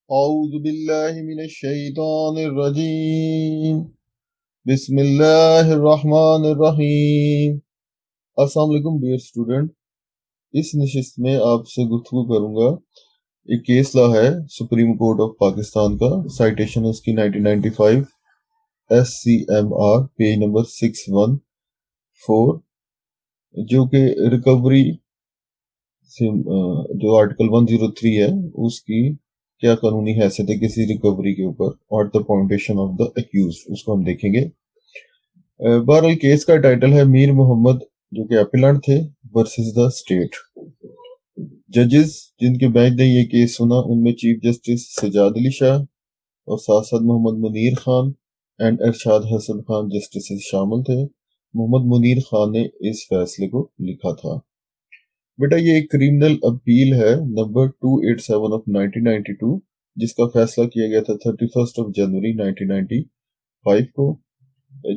औज़ु बिल्लाहि मिनश शैतानिर रजीम। बिस्मिल्लाहिर रहमानिर रहीम। अस्सलाम वालेकुम डियर स्टूडेंट। इस नशिस्त में आपसे गुफ्तगू करूंगा। एक केस लॉ है सुप्रीम कोर्ट ऑफ पाकिस्तान का। साइटेशन है उसकी 1995 SCMR पेज नंबर 614, जो कि रिकवरी से जो आर्टिकल 103 है उसकी क्या कानूनी हैसियत है किसी रिकवरी के ऊपर, और the foundation of the accused, उसको हम देखेंगे। बहरहाल केस का टाइटल है मीर मोहम्मद, जो कि अपीलेंट थे, वर्सेस द स्टेट। जजेस जिनके बेंच ने ये केस सुना उनमें चीफ जस्टिस सजाद अली शाह और साथ साथ मोहम्मद मुनीर खान एंड अरशाद हसन खान जस्टिस शामिल थे। मोहम्मद मुनीर खान ने इस फैसले को लिखा था। बेटा, ये एक क्रिमिनल अपील है नंबर 287 ऑफ 1992, जिसका फैसला किया गया था 31 जनवरी 1995 को,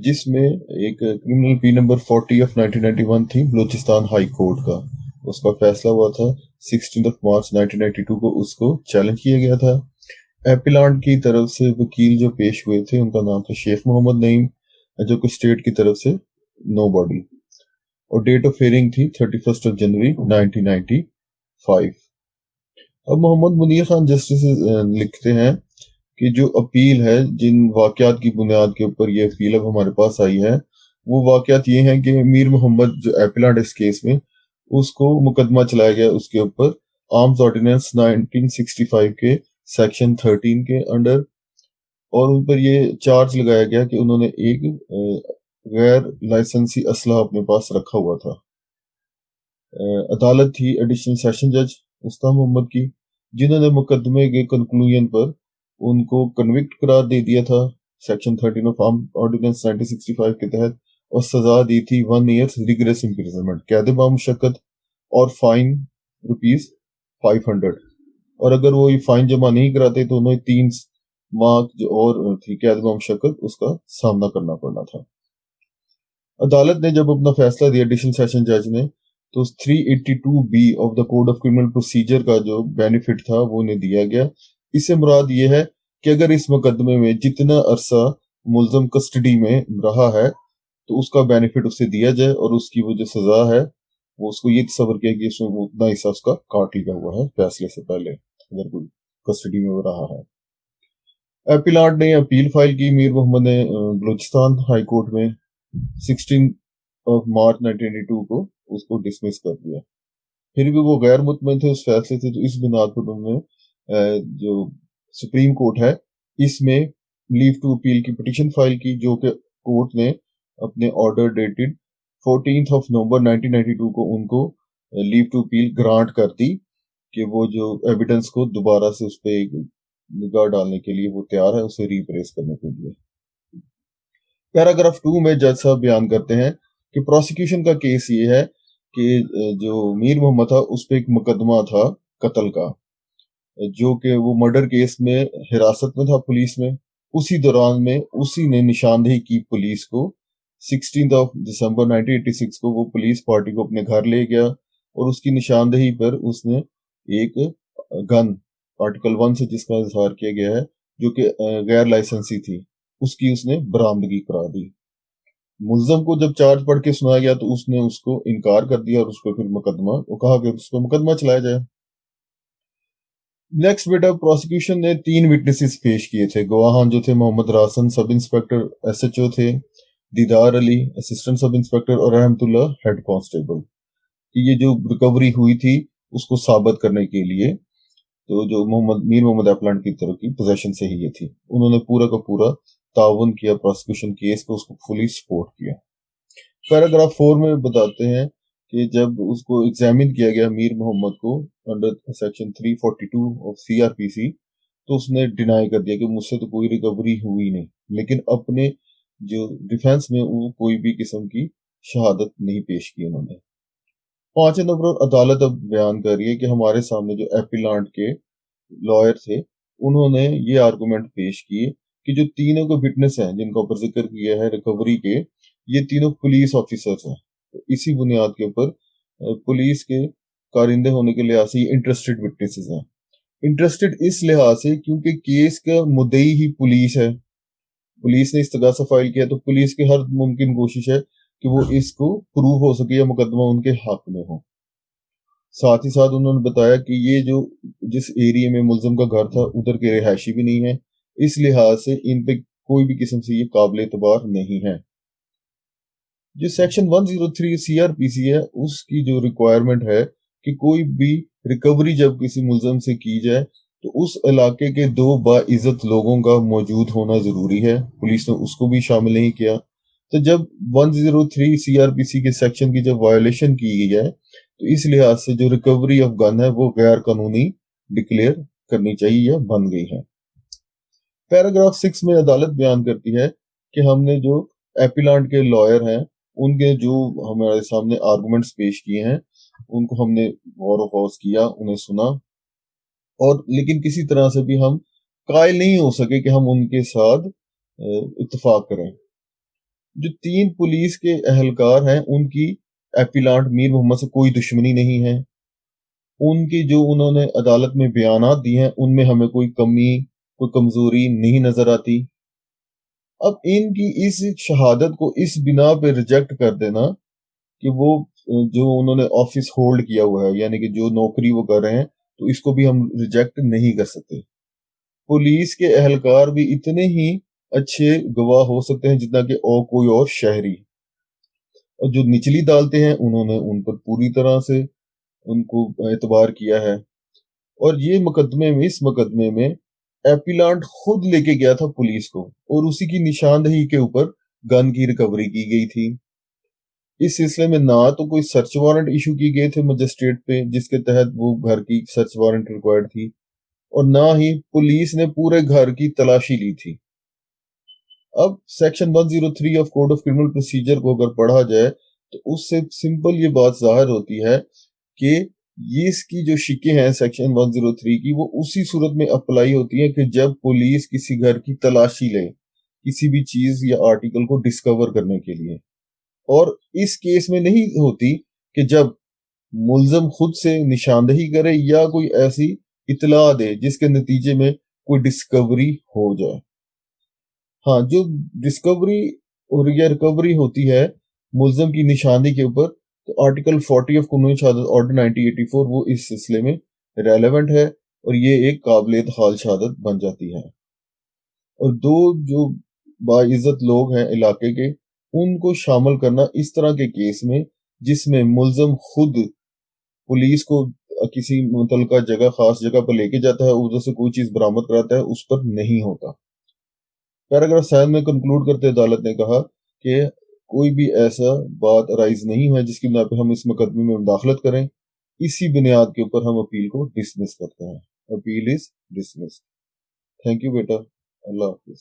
जिसमें एक क्रिमिनल पी नंबर 40 ऑफ 1991 थी बलूचिस्तान हाई कोर्ट का। उसका फैसला हुआ था 16 मार्च 1992 को, उसको चैलेंज किया गया था। एपिलांट की तरफ से वकील जो पेश हुए थे उनका नाम था शेख मोहम्मद नईम, जो कि स्टेट की तरफ से नो बॉडी, और डेट ऑफ हियरिंग थी 31 जनवरी 1995। अब मोहम्मद मुनीर खान जस्टिस लिखते हैं कि जो अपील है, जिन वाकयात की बुनियाद के ऊपर ये अपील अब हमारे पास आई है, वो वाकयात ये हैं कि मीर मोहम्मद जो एपिलेंट इस केस में, उसको मुकदमा चलाया गया उसके ऊपर आर्म्स ऑर्डिनेंस 1965 के सेक्शन 13 के अंडर, और उन पर ये चार्ज लगाया गया कि उन्होंने एक गैर लाइसेंसी असला अपने पास रखा हुआ था। अदालत थी एडिशनल सेशन जज उस्ताद मोहम्मद की, जिन्होंने मुकदमे के कंक्लूजन पर उनको कन्विक्ट करार दे दिया था सेक्शन 13 ऑफ आर्म ऑर्डिनेंस 1965 के तहत, और सजा दी थी 1 ईयर रिगरस इम्प्रिजनमेंट, कैद बामुशक्कत, और फाइन ₹500। और अगर वो ये फाइन जमा नहीं कराते तो उन्हें 3 माह जो और थी कैद बामुशक्कत, उसका सामना करना पड़ना था। अदालत ने जब अपना फैसला दिया, एडिशनल सेशन जज ने, तो 382B of the code of criminal procedure का जो बेनिफिट था वो उन्हें दिया गया। इससे मुराद ये है कि अगर इस मुकदमे में जितना अरसा मुलजम कस्टडी में रहा है तो उसका बेनिफिट उसे दिया जाए, और उसकी वो जो सजा है वो उसको ये तस्वर किया कि उसमें वो उतना हिस्सा उसका काट लिया हुआ है फैसले से पहले, अगर कोई कस्टडी में वो रहा है। एपिलाट ने अपील फाइल की। मीर मोहम्मद ने बलूचिस्तान हाई कोर्ट में 16 मार्च 1982 को उसको डिसमिस कर दिया। फिर भी वो गैर मुतमईन थे उस फैसले से, तो इस बुनियाद पर उन्होंने जो सुप्रीम कोर्ट है इसमें लीव टू अपील की पिटीशन फाइल की, जो कि कोर्ट ने अपने ऑर्डर डेटेड 14 नवंबर 1992 को उनको लीव टू अपील ग्रांट कर दी कि वो जो एविडेंस को दोबारा से उस पर निगाह डालने के लिए वो तैयार है, उसे रीप्रेस करने के लिए। पैराग्राफ 2 में जज साहब बयान करते हैं कि प्रोसिक्यूशन का केस ये है कि जो मीर मोहम्मद था उस पर एक मुकदमा था कत्ल का, जो कि वो मर्डर केस में हिरासत में था पुलिस में। उसी दौरान में उसी ने निशानदेही की पुलिस को। 16 दिसंबर 1986 को वो पुलिस पार्टी को अपने घर ले गया, और उसकी निशानदेही पर उसने एक गन आर्टिकल 1 से जिसका इजहार किया गया है, जो कि गैर लाइसेंसी थी, उसकी उसने बरामदगी करा दी। मुल्जम को जब चार्ज पढ़ के सुनाया गया तो उसने उसको इनकार कर दिया, और उस पर फिर मुकदमा, वो कहा कि उस पर मुकदमा चलाया जाए। नेक्स्ट बेटा, प्रोसिक्यूशन ने 3 विटनेसेस पेश किए थे। गवाह जो थे मोहम्मद रासन सब इंस्पेक्टर SHO थे, दीदार अली असिस्टेंट सब इंस्पेक्टर, और रहमतुल्ला हेड कांस्टेबल। कि ये जो रिकवरी हुई थी उसको साबित करने के लिए, तो जो मीर मोहम्मद एपलांट की तरफ की पोजेशन से ही ये थी, उन्होंने पूरा का पूरा ताउन किया प्रोसिक्यूशन केस को, उसको फुली सपोर्ट किया। पैराग्राफ 4 में बताते हैं कि जब उसको एग्जामिन किया गया मीर मोहम्मद को अंडर सेक्शन 342 ऑफ CRPC, तो उसने डिनाई कर दिया कि मुझसे तो कोई रिकवरी हुई नहीं, लेकिन अपने जो डिफेंस में वो कोई भी किस्म की शहादत नहीं पेश की उन्होंने। 5 नंबर अदालत अब बयान कर रही है कि हमारे सामने जो एपिलांट के लॉयर थे उन्होंने ये आर्गुमेंट पेश किए कि जो तीनों के विटनेस हैं जिनका ऊपर जिक्र किया है रिकवरी के, ये तीनों पुलिस ऑफिसर्स हैं। तो इसी बुनियाद के ऊपर पुलिस के कारिंदे होने के लिहाज से इंटरेस्टेड विटनेसेस हैं। इंटरेस्टेड इस लिहाज से क्योंकि केस का मुद्दई ही पुलिस है, पुलिस ने इस्तगासा फाइल किया तो पुलिस की हर मुमकिन कोशिश है कि वो इसको प्रूव हो सके या मुकदमा उनके हक में हो। साथ ही साथ उन्होंने बताया कि ये जो जिस एरिया में मुलजिम का घर था उधर के रिहायशी भी नहीं है, इस लिहाज से इन पे कोई भी किस्म से ये काबिल एतबार नहीं है। जो सेक्शन 103 सीआरपीसी है उसकी जो रिक्वायरमेंट है कि कोई भी रिकवरी जब किसी मुलजिम से की जाए तो उस इलाके के दो बाइज्जत लोगों का मौजूद होना जरूरी है, पुलिस ने उसको भी शामिल नहीं किया। तो जब 103 सीआरपीसी के सेक्शन की जब वायोलेशन की गई है तो इस लिहाज से जो रिकवरी ऑफ गन है वो गैर कानूनी डिक्लेयर करनी चाहिए या बन गई है। पैराग्राफ 6 में अदालत बयान करती है कि हमने जो एपिलांट के लॉयर हैं उनके जो हमारे सामने आर्गुमेंट्स पेश किए हैं उनको हमने गौर व फौज किया, उन्हें सुना, और लेकिन किसी तरह से भी हम कायल नहीं हो सके कि हम उनके साथ इत्तेफाक करें। जो 3 पुलिस के अहलकार हैं उनकी एपिलांट मीर मोहम्मद से कोई दुश्मनी नहीं है, उनकी जो उन्होंने अदालत में बयानात दिए हैं उनमें हमें कोई कमी कोई कमजोरी नहीं नजर आती। अब इनकी इस शहादत को इस बिना पे रिजेक्ट कर देना कि वो जो उन्होंने ऑफिस होल्ड किया हुआ है यानी कि जो नौकरी वो कर रहे हैं तो इसको भी हम रिजेक्ट नहीं कर सकते। पुलिस के अहलकार भी इतने ही अच्छे गवाह हो सकते हैं जितना कि और कोई और शहरी, और जो निचली अदालतें हैं उन्होंने उन पर पूरी तरह से उनको एतबार किया है। और ये मुकदमे में इस मुकदमे में एपिलांट खुद लेके गया था पुलिस को और उसी की निशानदेही के ऊपर गन की रिकवरी की गई थी। इस सिलसिले में ना तो कोई सर्च वारंट इशू किए गए थे मजिस्ट्रेट पे जिसके तहत वो घर की सर्च वारंट रिक्वायर्ड थी, और ना ही पुलिस ने पूरे घर की तलाशी ली थी। अब section 103 of code of criminal procedure को अगर पढ़ा जाए तो उससे सिंपल ये बात जाहिर होती है कि ये इसकी जो शिकें हैं सेक्शन 103 की वो उसी सूरत में अप्लाई होती है कि जब पुलिस किसी घर की तलाशी ले किसी भी चीज या आर्टिकल को डिस्कवर करने के लिए, और इस केस में नहीं होती कि जब मुल्जम खुद से निशानदेही करे या कोई ऐसी इतला दे जिसके नतीजे में कोई डिस्कवरी हो जाए। हाँ, जो डिस्कवरी और या रिकवरी होती है मुल्जम की निशानदेही के ऊपर तो आर्टिकल 40 ऑफ कानूनी शहादत ऑर्डर 1984 वो इस सिलसिले में रेलेवेंट है और ये एक काबिल हाल शहादत बन जाती है। और दो जो बाइज्जत लोग हैं इलाके के उनको शामिल करना इस तरह के केस में जिसमें मुल्जम खुद पुलिस को किसी मुतलका जगह खास जगह पर लेके जाता है, उधर से कोई चीज बरामद कराता है, उस पर नहीं होता। पैराग्राफ 7 में कंक्लूड करते अदालत ने कहा कि कोई भी ऐसा बात अराइज नहीं है जिसकी बिना पे हम इस मुकदमे में मुदाखलत करें। इसी बुनियाद के ऊपर हम अपील को डिसमिस करते हैं। Appeal is dismiss. Thank you बेटा। अल्लाह हाफिज।